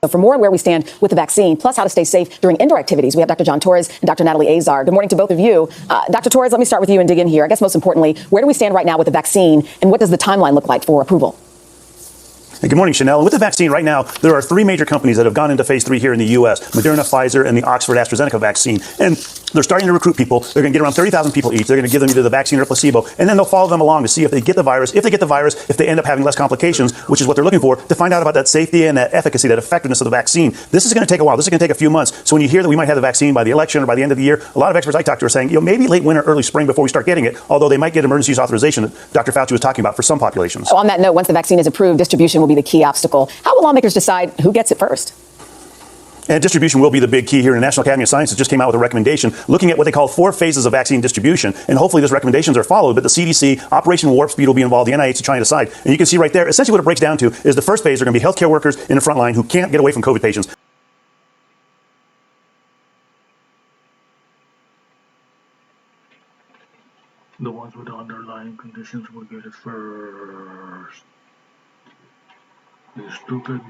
So for more on where we stand with the vaccine, plus how to stay safe during indoor activities, we have Dr. John Torres and Dr. Natalie Azar. Good morning to both of you. Dr. Torres, let me start with you and dig in here. I guess most importantly, where do we stand right now with the vaccine, and what does the timeline look like for approval? Good morning, Chanel. With the vaccine right now, there are three major companies that have gone into phase 3 here in the U.S., Moderna, Pfizer, and the Oxford AstraZeneca vaccine. And they're starting to recruit people. They're going to get around 30,000 people each. They're going to give them either the vaccine or a placebo, and then they'll follow them along to see if they get the virus. If they get the virus, if they end up having less complications, which is what they're looking for, to find out about that safety and that efficacy, that effectiveness of the vaccine. This is going to take a while. This is going to take a few months. So when you hear that we might have the vaccine by the election or by the end of the year, a lot of experts I talked to are saying, maybe late winter, early spring before we start getting it, although they might get emergency use authorization that Dr. Fauci was talking about for some populations. So on that note, once the vaccine is approved, distribution will be the key obstacle. How will lawmakers decide who gets it first? And distribution will be the big key here. The National Academy of Sciences just came out with a recommendation looking at what they call 4 phases of vaccine distribution. And hopefully those recommendations are followed. But the CDC, Operation Warp Speed will be involved, the NIH is trying to decide. And you can see right there, essentially what it breaks down to is the first phase are going to be healthcare workers in the front line who can't get away from COVID patients. The ones with underlying conditions will get it first. You're stupid.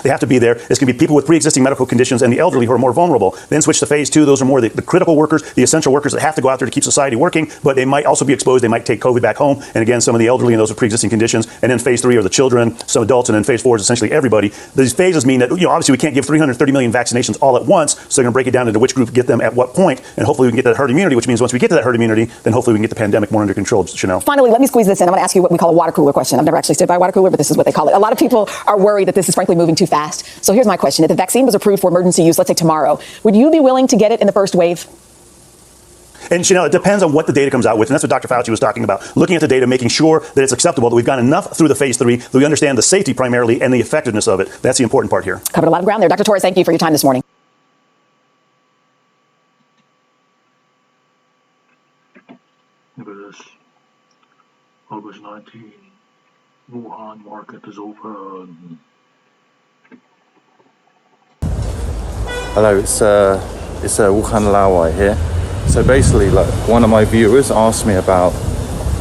They have to be there. It's going to be people with pre-existing medical conditions and the elderly who are more vulnerable. Then switch to phase 2. Those are more the critical workers, the essential workers that have to go out there to keep society working, but they might also be exposed. They might take COVID back home. And again, some of the elderly and those with pre-existing conditions. And then phase 3 are the children, some adults, and then phase 4 is essentially everybody. These phases mean that, obviously we can't give 330 million vaccinations all at once. So they're going to break it down into which group get them at what point. And hopefully we can get that herd immunity, which means once we get to that herd immunity, then hopefully we can get the pandemic more under control. Chanel. Finally, let me squeeze this in. I'm going to ask you what we call a water cooler question. I've never actually stood by a water cooler, but this is what they call it. A lot of people are worried that this is frankly moving too fast. So here's my question. If the vaccine was approved for emergency use, let's say tomorrow, would you be willing to get it in the first wave? And Chanel, it depends on what the data comes out with. And that's what Dr. Fauci was talking about. Looking at the data, making sure that it's acceptable, that we've gone enough through the phase 3, that we understand the safety primarily and the effectiveness of it. That's the important part here. Covered a lot of ground there. Dr. Torres, thank you for your time this morning. Look at this. August 19. Wuhan market is open. Hello, it's Wuhan Lawai here. So basically, like, one of my viewers asked me about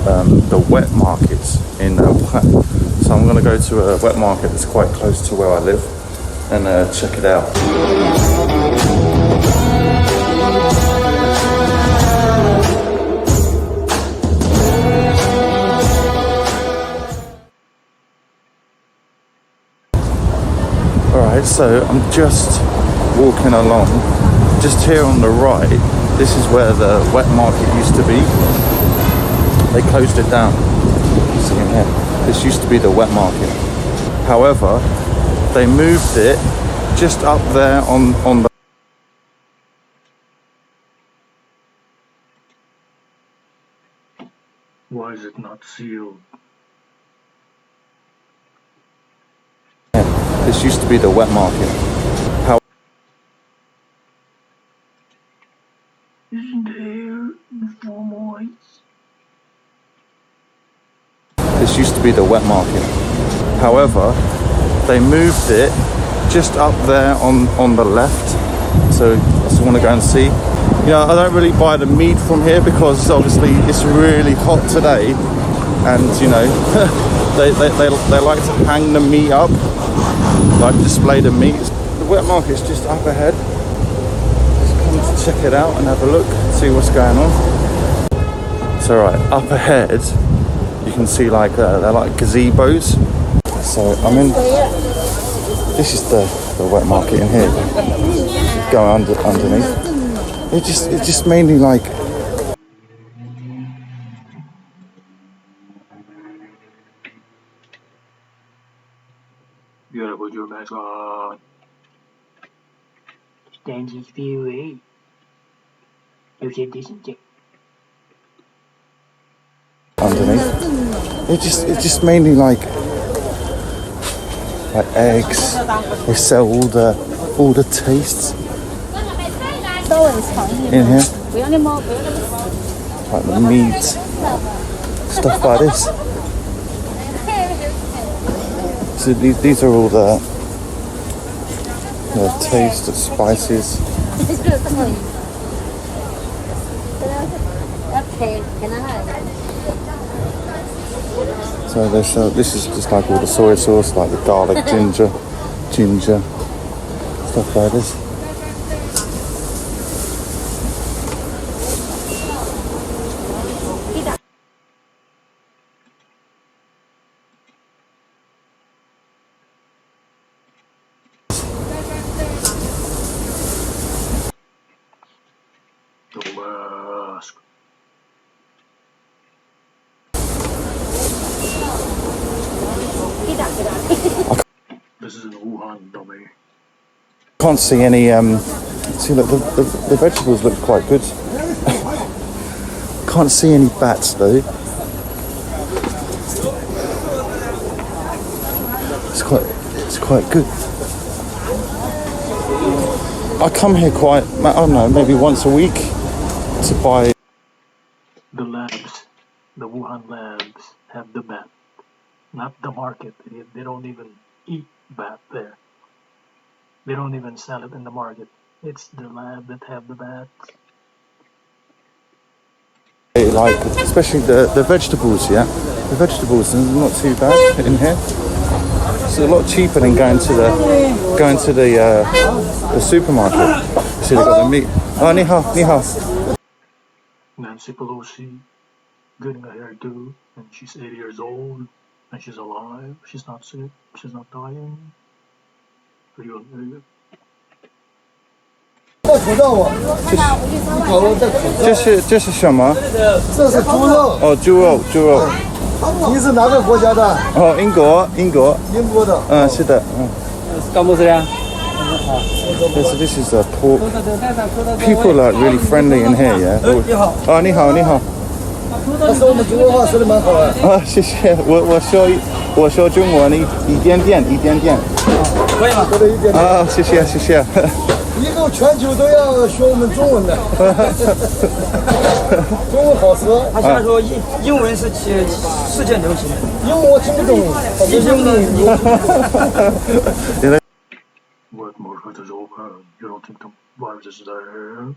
the wet markets in Wuhan. So I'm going to go to a wet market that's quite close to where I live and check it out. Alright, so I'm just walking along. Just here on the right, this is where the wet market used to be. They closed it down. See in here. This used to be the wet market. However, they moved it just up there on the... Why is it not sealed? This used to be the wet market. Isn't there informants? This used to be the wet market. However, they moved it just up there on the left. So I just want to go and see. I don't really buy the meat from here because obviously it's really hot today, and they like to hang the meat up, like display the meat. The wet market's just up ahead. Just come to check it out and have a look, see what's going on. So right up ahead, you can see like they're like gazebos. So I'm in. This is the wet market in here. Going underneath. It's just mainly like. You gotta put your mask on. Stand just feel it. You should disinfect. Underneath. It's just mainly like eggs. They sell all the tastes in here. Like the meat, stuff like this. So these are all the taste, the spices. So this is just like all the soy sauce, like the garlic, ginger, ginger, stuff like this. The mask. This is in Wuhan, dummy. Can't see any. See, look, the vegetables look quite good. Can't see any bats though. It's quite good. I come here quite, I don't know, maybe once a week to buy. The labs, the Wuhan labs, have the bat, not the market. They don't even eat bat there. They don't even sell it in the market. It's the lab that have the bats. Like, especially the vegetables, yeah. The vegetables are not too bad in here. It's a lot cheaper than going to the supermarket. See, they got the meat. Oh, ni hao, ni hao. Nancy Pelosi getting a hairdo, and she's 80 years old, and she's alive. She's not sick. She's not dying. Are you an idiot? 戴口罩吗？这是什么？这是猪肉。哦，猪肉。你是哪个国家的？哦，英国。英国的。嗯，是的，嗯。高牧师呀。 This is a pork. People are really friendly in here, yeah. 你好。哦，你好，你好。他说我们中国话说的蛮好的。啊，谢谢。我说中文一点点。可以吗？说的一点点。啊，谢谢。以后全球都要学我们中文的。中文好说。他现在说英文是世界流行的。英文我听不懂，原来。 What market is open? You don't think the virus is there?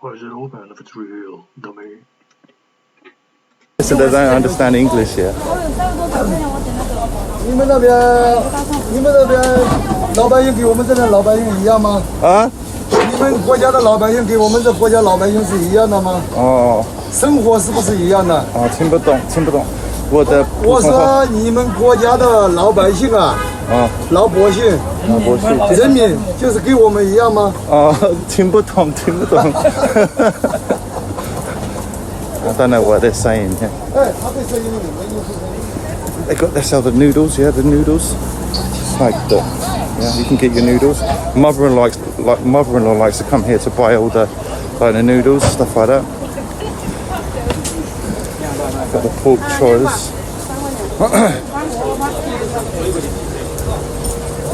Why is it open if it's real, dummy? So they don't understand English here. 你们那边老百姓跟我们这边老百姓一样吗？啊？你们国家的老百姓跟我们这国家老百姓是一样的吗？哦。生活是不是一样的？哦，听不懂。我说你们国家的老百姓啊，老百姓，人民就是跟我们一样吗？哦，听不懂。I don't know what they're saying here. 哎，他在说英语，没意思。 They got this other noodles, yeah, the noodles. Like the, yeah, you can get your noodles. Mother-in-law likes to come here to buy all the noodles, stuff like that. Got the pork choice.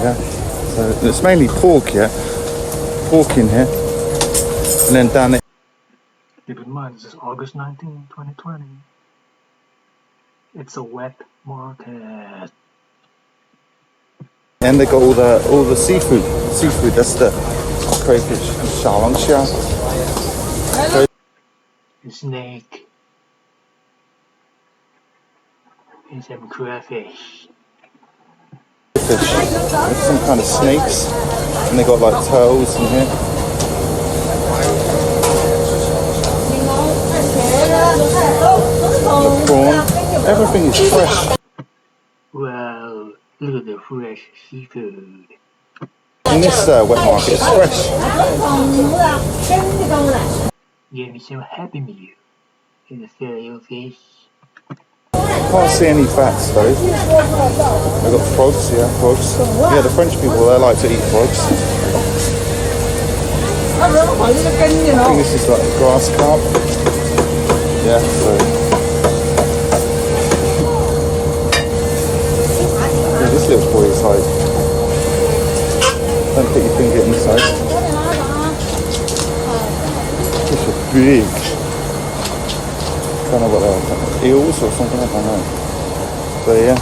Yeah, so it's mainly pork, yeah. Pork in here, and then down there. Keep in mind, this is August 19, 2020. It's a wet market. And they got all the seafood. That's the crayfish, 小龙虾. Snake. And some crayfish. Fish. There's some kind of snakes, and they got like turtles in here. The prawn. Everything is fresh. Wow, look at the fresh seafood. In this wet market, it's fresh. Give me some Happy Meal and a fillet of fish. Can't see any bats though. They've got frogs, yeah, frogs. Yeah, the French people, they like to eat frogs. I think this is like a grass carp. Yeah, so. Yeah, this little boy is like, don't put your finger inside. This is big. Don't know what they are, eels or something, I don't know. But yeah.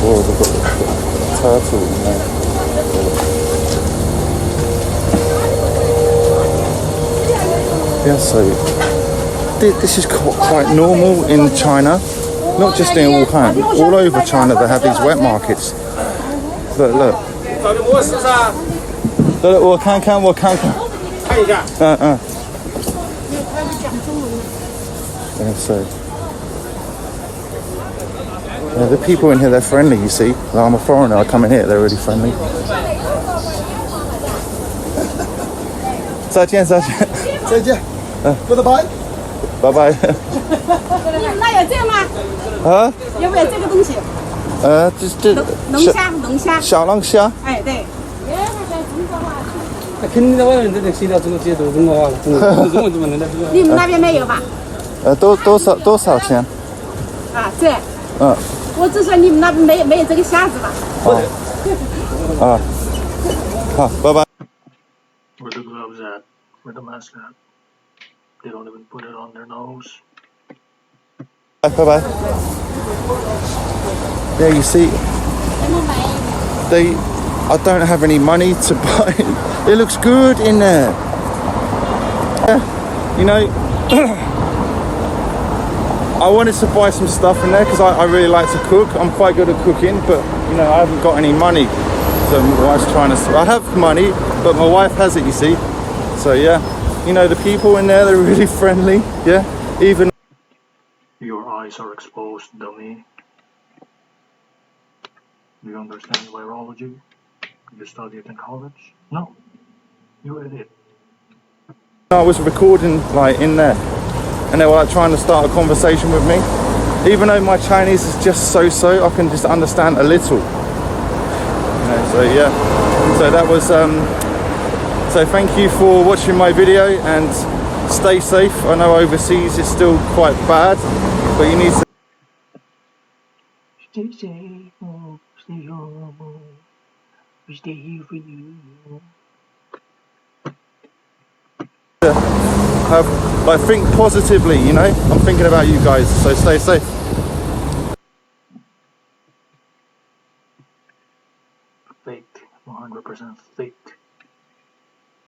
Whoa, they've got the turtle in there. Yeah, so this is quite normal in China, not just in Wuhan. All over China they have these wet markets. Look, look. Look, 我看看。Yeah, so yeah, the people in here, they're friendly, you see. Like, I'm a foreigner, I come in here, they're really friendly. 再见。再见。Goodbye。拜拜。你们那有这个吗？啊？有没有这个东西？这龙虾。小龙虾。哎，对。那肯定在外面这里学到中国这些都是中国话了，中文怎么能的？你们那边没有吧？多少钱？啊，这。嗯。我只说你们那边没有这个虾子吧？啊。好，拜拜。 Where the gloves at? Where the mask at? They don't even put it on their nose. Bye bye. Yeah, you see, I don't have any money to buy. It looks good in there. Yeah, you know, I wanted to buy some stuff in there because I really like to cook. I'm quite good at cooking, but you know, I haven't got any money. So my wife's trying to. I have money, but my wife has it. You see. So yeah, you know, the people in there, they're really friendly. Yeah, even. Your eyes are exposed, dummy. Do you understand virology? You studied in college? No. You idiot. I was recording like in there, and they were like trying to start a conversation with me. Even though my Chinese is just so, I can just understand a little. So yeah, so that was so thank you for watching my video and stay safe. I know overseas is still quite bad, but you need to Stay safe, stay home, we stay here for you. have like think positively, you know. I'm thinking about you guys, so stay safe. Fake, 100% fake.